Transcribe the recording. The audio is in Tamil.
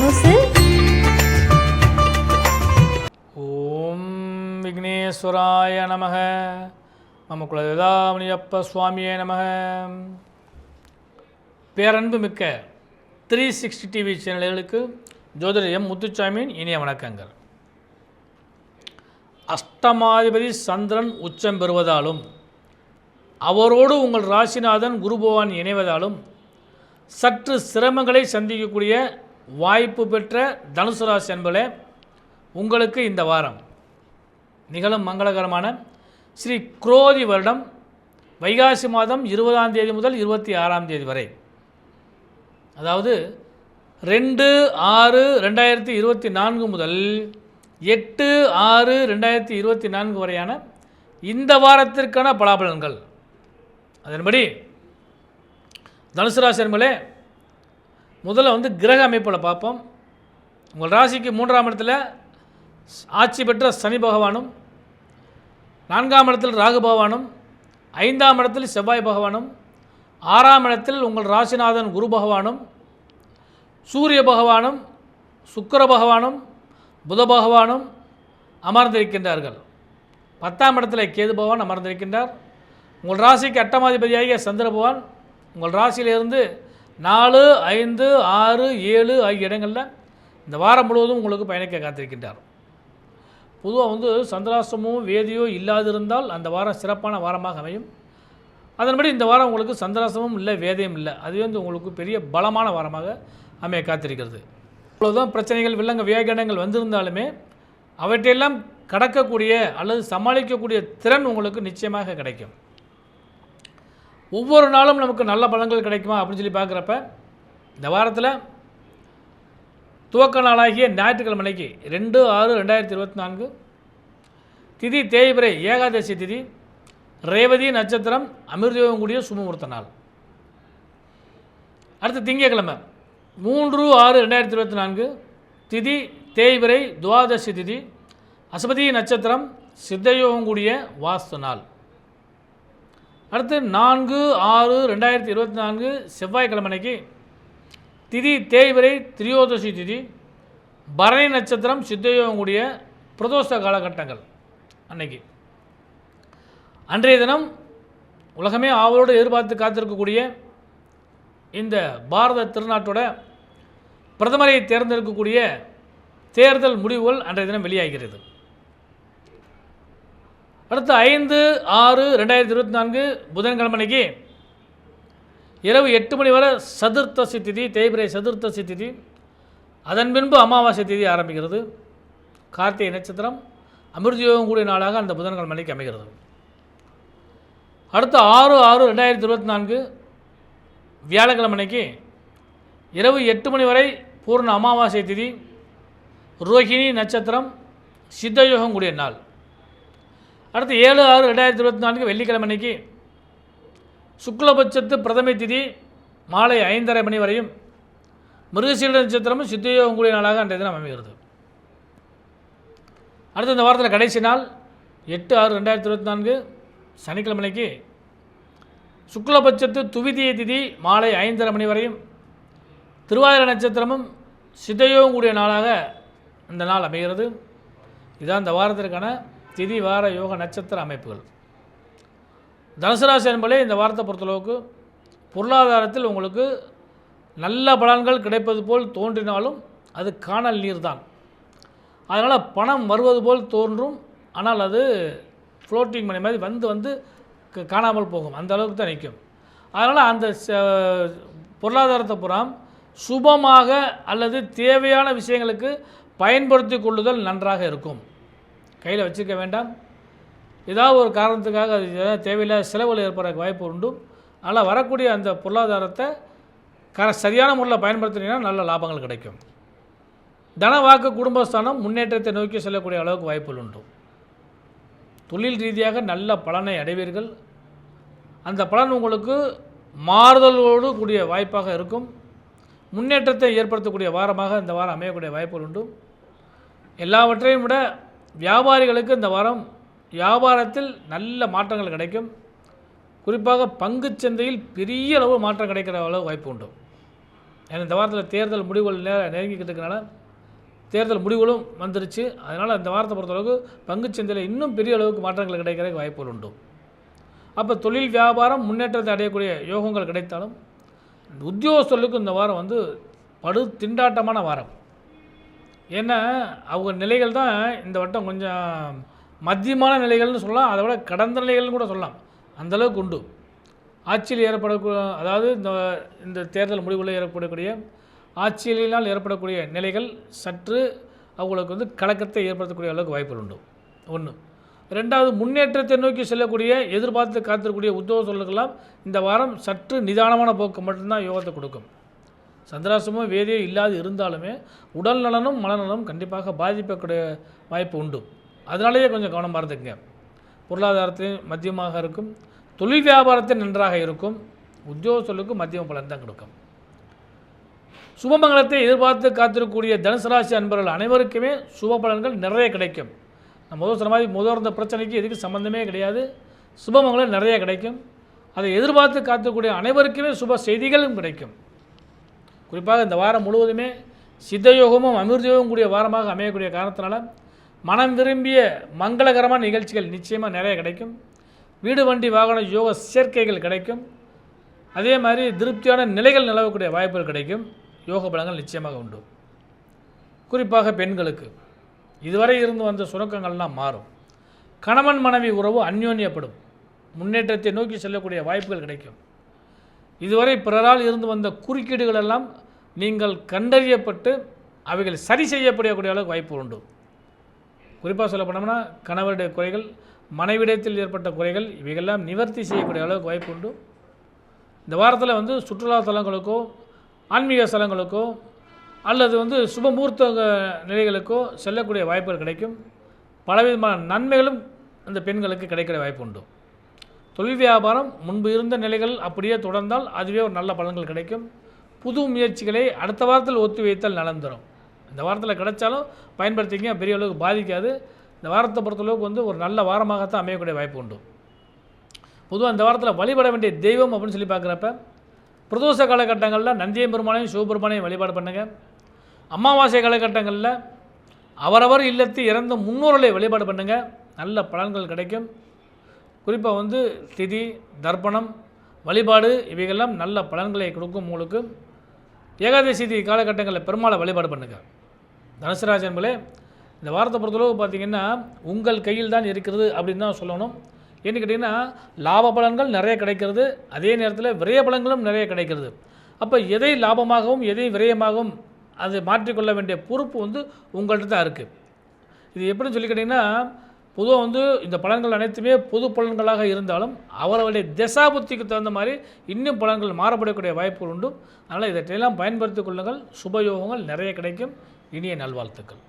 தனுசு. ஓம் விக்னேஸ்வராய நமக. மம குலதேவதாமணியப்ப சுவாமியே நமக. பேரன்பு மிக்க 360 டிவி சேனல்களுக்கு ஜோதிடர் எம் முத்துச்சாமியின் இனிய வணக்கங்கள். அஷ்டமாதிபதி சந்திரன் உச்சம் பெறுவதாலும் அவரோடு உங்கள் ராசிநாதன் குரு பகவான் இணைவதாலும் சற்று சிரமங்களை சந்திக்கக்கூடிய வாய்ப்பு பெற்ற தனுசு ராசி என்பதே உங்களுக்கு இந்த வாரம் நிகழும் மங்களகரமான ஸ்ரீ குரோதி வருடம் வைகாசி மாதம் 20ஆம் தேதி முதல் 26ஆம் தேதி வரை, அதாவது 2/6/2024 முதல் 8/6/2024 வரையான இந்த வாரத்திற்கான பலாபலன்கள். அதன்படி தனுசு ராசி என்பதே முதல்ல கிரக அமைப்பில் பார்ப்போம். உங்கள் ராசிக்கு 3ஆம் இடத்துல ஆட்சி பெற்ற சனி பகவானும், 4ஆம் இடத்தில் ராகு பகவானும், 5ஆம் இடத்தில் செவ்வாய் பகவானும், 6ஆம் இடத்தில் உங்கள் ராசிநாதன் குரு பகவானும், சூரிய பகவானும், சுக்கிர பகவானும், புத பகவானும் அமர்ந்திருக்கின்றார்கள். 10ஆம் இடத்தில் கேது பகவான் அமர்ந்திருக்கின்றார். உங்கள் ராசிக்கு 8ஆம் அதிபதியாகிய சந்திர பகவான் உங்கள் ராசியிலிருந்து 4, 5, 6, 7 ஆகிய இடங்களில் இந்த வாரம் முழுவதும் உங்களுக்கு பயணிக்க காத்திருக்கின்றார். பொதுவாக சந்திராஷ்டமோ வேதியோ இல்லாதிருந்தால் அந்த வாரம் சிறப்பான வாரமாக அமையும். அதன்படி இந்த வாரம் உங்களுக்கு சந்திராஷ்டமும் இல்லை, வேதியும் இல்லை. அது உங்களுக்கு பெரிய பலமான வாரமாக அமைய காத்திருக்கிறது. அவ்வளோதான் பிரச்சனைகள், வில்லங்க வியாகனங்கள் வந்திருந்தாலுமே அவற்றையெல்லாம் கடக்கக்கூடிய அல்லது சமாளிக்கக்கூடிய திறன் உங்களுக்கு நிச்சயமாக கிடைக்கும். ஒவ்வொரு நாளும் நமக்கு நல்ல பலன்கள் கிடைக்குமா அப்படின்னு சொல்லி பார்க்குறப்ப இந்த வாரத்தில் துவக்க நாளாகிய ஞாயிற்றுக்கிழமைக்கு 2/6/2024 திதி தேய்பிரை ஏகாதசி திதி, ரேவதி நட்சத்திரம், அமிர்தயோகம் கூடிய சுபமுகூர்த்த நாள். அடுத்து திங்கட்கிழமை 3/6/2024 திதி தேய்பிரை துவாதசி திதி, அஸ்வதி நட்சத்திரம், சித்தயோகம் கூடிய வாஸ்து நாள். அடுத்து 4/6/2024 செவ்வாய்க்கிழமைக்கு திதி தேய்பிரை திரியோதசி திதி, பரணி நட்சத்திரம், சித்தயோகம் கூடிய பிரதோஷ காலகட்டங்கள். அன்னைக்கு அன்றைய தினம் உலகமே ஆவலோடு எதிர்பார்த்து காத்திருக்கக்கூடிய இந்த பாரத திருநாட்டோட பிரதமரை தேர்ந்தெடுக்கக்கூடிய தேர்தல் முடிவுகள் அன்றைய தினம் வெளியாகிறது. அடுத்து 5/6/2024 புதன்கிழமைக்கு இரவு 8 மணி வரை சதுர்த்தசி திதி, தேய்பிரை சதுர்த்தசி திதி, அதன் பின்பு அமாவாசை திதி ஆரம்பிக்கிறது. கார்த்திகை நட்சத்திரம், அமிர்தயோகம் கூடிய நாளாக அந்த புதன்கிழமைக்கு அமைகிறது. அடுத்து 6/6/2024 வியாழக்கிழமைக்கு இரவு 8 மணி வரை பூர்ண அமாவாசை திதி, ரோஹிணி நட்சத்திரம், சித்தயோகம் கூடிய நாள். அடுத்து 7/6/2024 வெள்ளிக்கிழமைக்கு சுக்லபட்சத்து பிரதமை திதி மாலை 5:30 மணி வரையும், மிருகசீல நட்சத்திரமும் சித்தயோகம் கூடிய நாளாக அன்றைய தினம் அமைகிறது. அடுத்து இந்த வாரத்தில் கடைசி நாள் 8/6/2024 சனிக்கிழமைக்கு சுக்லபட்சத்து துவிதிய திதி மாலை 5:30 மணி வரையும், திருவாதிரை நட்சத்திரமும் சித்தயோகம் கூடிய நாளாக இந்த நாள் அமைகிறது. இதுதான் இந்த வாரத்திற்கான திதி வார யோக நட்சத்திர அமைப்புகள். தனுசு ராசி என்பதே இந்த வாரத்தை பொறுத்தளவுக்கு பொருளாதாரத்தில் உங்களுக்கு நல்ல பலன்கள் கிடைப்பது போல் தோன்றினாலும் அது காணல் நீர் தான். அதனால் பணம் வருவது போல் தோன்றும், ஆனால் அது ஃப்ளோட்டிங் மணி மாதிரி வந்து காணாமல் போகும், அந்த அளவுக்கு தான் நிற்கும். அதனால் அந்த பொருளாதாரத்தை புறம் சுபமாக அல்லது தேவையான விஷயங்களுக்கு பயன்படுத்தி கொள்ளுதல் நன்றாக இருக்கும். கையில் வச்சுக்க வேண்டாம். ஏதாவது ஒரு காரணத்துக்காக அது தேவையில்லாத செலவில் ஏற்பட வாய்ப்பு உண்டு. அதனால் வரக்கூடிய அந்த பொருளாதாரத்தை சரியான முறையில் பயன்படுத்தினீங்கன்னா நல்ல லாபங்கள் கிடைக்கும். தன வாக்கு குடும்பஸ்தானம் முன்னேற்றத்தை நோக்கி செல்லக்கூடிய அளவுக்கு வாய்ப்புகள் உண்டு. தொழில் ரீதியாக நல்ல பலனை அடைவீர்கள். அந்த பலன் உங்களுக்கு மாறுதலோடு கூடிய வாய்ப்பாக இருக்கும். முன்னேற்றத்தை ஏற்படுத்தக்கூடிய வாரமாக இந்த வாரம் அமையக்கூடிய வாய்ப்புகள் உண்டு. எல்லாவற்றையும் விட வியாபாரிகளுக்கு இந்த வாரம் வியாபாரத்தில் நல்ல மாற்றங்கள் கிடைக்கும். குறிப்பாக பங்குச்சந்தையில் பெரிய அளவு மாற்றம் கிடைக்கிற அளவு வாய்ப்பு உண்டு. ஏன்னா இந்த வாரத்தில் தேர்தல் முடிவுகள் நெருங்கிக்கிட்டு இருக்கனால தேர்தல் முடிவுகளும் வந்துருச்சு. அதனால் இந்த வாரத்தை பொறுத்தளவுக்கு பங்குச்சந்தையில் இன்னும் பெரிய அளவுக்கு மாற்றங்கள் கிடைக்கிறதுக்கு வாய்ப்புகள் உண்டு. அப்போ தொழில் வியாபாரம் முன்னேற்றத்தை அடையக்கூடிய யோகங்கள் கிடைத்தாலும் உத்தியோகஸ்தர்களுக்கு இந்த வாரம் வந்து படு திண்டாட்டமான வாரம். ஏன்னா அவங்க நிலைகள் தான் இந்த வட்டம் கொஞ்சம் மத்தியமான நிலைகள்னு சொல்லலாம், அதை விட கடந்த நிலைகள்னு கூட சொல்லலாம், அந்தளவுக்கு உண்டு. ஆட்சியில் ஏற்படக்கூடிய அதாவது இந்த தேர்தல் முடிவுகளில் ஏற்படக்கூடிய ஆட்சியினால் ஏற்படக்கூடிய நிலைகள் சற்று அவங்களுக்கு வந்து கலக்கத்தை ஏற்படுத்தக்கூடிய அளவுக்கு வாய்ப்புகள் உண்டு. ஒன்று. ரெண்டாவது, முன்னேற்றத்தை நோக்கி செல்லக்கூடிய எதிர்பார்த்து காத்திருக்கக்கூடிய உத்தியோகஸ்தர்களுக்கெல்லாம் இந்த வாரம் சற்று நிதானமான போக்கு மட்டும்தான் யோகத்தை கொடுக்கும். சந்திராசிரமம் வேதியே இல்லாது இருந்தாலுமே உடல் நலனும் மனநலனும் கண்டிப்பாக பாதிக்கக்கூடிய வாய்ப்பு உண்டு. அதனாலேயே கொஞ்சம் கவனமாக இருந்துக்குங்க. பொருளாதாரத்திலும் மத்தியமாக இருக்கும், தொழில் வியாபாரத்தில் நன்றாக இருக்கும், உத்தியோகஸ்தர்களுக்கு மத்தியம பலன் தான் கொடுக்கும். சுபமங்கலத்தை எதிர்பார்த்து காத்திருக்கக்கூடிய தனுசு ராசி அன்பர்கள் அனைவருக்குமே சுப பலன்கள் நிறைய கிடைக்கும். முதல் சொன்ன மாதிரி இருந்த பிரச்சனைக்கு எதுக்கு சம்மந்தமே கிடையாது. சுபமங்கலம் நிறைய கிடைக்கும். அதை எதிர்பார்த்து காத்துக்கூடிய அனைவருக்குமே சுப செய்திகளும் கிடைக்கும். குறிப்பாக இந்த வாரம் முழுவதுமே சித்தயோகமும் அமிர்தயோகமும் கூடிய வாரமாக அமையக்கூடிய காரணத்தினால மனம் விரும்பிய மங்களகரமான நிகழ்ச்சிகள் நிச்சயமாக நிறைய கிடைக்கும். வீடு வண்டி வாகன யோக சேர்க்கைகள் கிடைக்கும். அதே மாதிரி திருப்தியான நிலைகள் நிலவக்கூடிய வாய்ப்புகள் கிடைக்கும். யோக பலங்கள் நிச்சயமாக உண்டு. குறிப்பாக பெண்களுக்கு இதுவரை இருந்து வந்த சுரக்கங்கள்லாம் மாறும். கணவன் மனைவி உறவு அந்யோன்யப்படும். முன்னேற்றத்தை நோக்கி செல்லக்கூடிய வாய்ப்புகள் கிடைக்கும். இதுவரை பிறரால் இருந்து வந்த குறுக்கீடுகள் எல்லாம் நீங்கள் கண்டறியப்பட்டு அவைகள் சரி செய்யப்படக்கூடிய அளவுக்கு வாய்ப்பு உண்டு. குறிப்பாக சொல்ல போனோம்னா கணவருடைய குறைகள், மனைவிடத்தில் ஏற்பட்ட குறைகள் இவைகள்லாம் நிவர்த்தி செய்யக்கூடிய அளவுக்கு வாய்ப்பு உண்டு. இந்த வாரத்தில் வந்து சுற்றுலா தலங்களுக்கோ ஆன்மீக ஸ்தலங்களுக்கோ அல்லது வந்து சுபமூர்த்த நிலைகளுக்கோ செல்லக்கூடிய வாய்ப்புகள் கிடைக்கும். பலவிதமான நன்மைகளும் இந்த பெண்களுக்கு கிடைக்கிற வாய்ப்பு உண்டு. தொழில் வியாபாரம் முன்பு இருந்த நிலைகள் அப்படியே தொடர்ந்தால் அதுவே ஒரு நல்ல பலன்கள் கிடைக்கும். புது முயற்சிகளை அடுத்த வாரத்தில் ஒத்தி வைத்தல் நலம் தரும். இந்த வாரத்தில் கிடைச்சாலும் பயன்படுத்திங்க, பெரிய அளவுக்கு பாதிக்காது. இந்த வாரத்தை பொறுத்தளவுக்கு வந்து ஒரு நல்ல வாரமாகத்தான் அமையக்கூடிய வாய்ப்பு உண்டு. பொதுவாக இந்த வாரத்தில் வழிபட வேண்டிய தெய்வம் அப்படின்னு சொல்லி பார்க்குறப்ப பிரதோஷ காலகட்டங்களில் நந்தியம் பெருமானையும் சிவபெருமானையும் வழிபாடு பண்ணுங்கள். அமாவாசை காலகட்டங்களில் அவரவர் இல்லத்து இறந்த முன்னோர்களை வழிபாடு பண்ணுங்கள், நல்ல பலன்கள் கிடைக்கும். குறிப்பாக வந்து திதி தர்ப்பணம் வழிபாடு இவைகள்லாம் நல்ல பலன்களை கொடுக்கும். உங்களுக்கு ஏகாதசி காலகட்டங்களில் பெருமாளை வழிபாடு பண்ணுங்கள். தனுசு ராசி என்பதே இந்த வாரத்தை பொறுத்தளவு பார்த்திங்கன்னா உங்கள் கையில் தான் இருக்கிறது அப்படின்னு தான் சொல்லணும். ஏன்னு கேட்டிங்கன்னா லாப பலன்கள் நிறைய கிடைக்கிறது, அதே நேரத்தில் விரய பலன்களும் நிறைய கிடைக்கிறது. அப்போ எதை லாபமாகவும் எதை விரயமாகவும் அதை மாற்றிக்கொள்ள வேண்டிய பொறுப்பு வந்து உங்கள்கிட்ட தான் இருக்குது. இது எப்படின்னு சொல்லி கேட்டிங்கன்னா பொதுவாக வந்து இந்த பலன்கள் அனைத்துமே பொது பலன்களாக இருந்தாலும் அவர்களுடைய தசாபுத்திக்கு தகுந்த மாதிரி இன்னும் பலன்கள் மாறப்படக்கூடிய வாய்ப்புகள் உண்டு. அதனால் இதையெல்லாம் பயன்படுத்திக் கொள்ளுங்கள். சுபயோகங்கள் நிறைய கிடைக்கும். இனிய நல்வாழ்த்துக்கள்.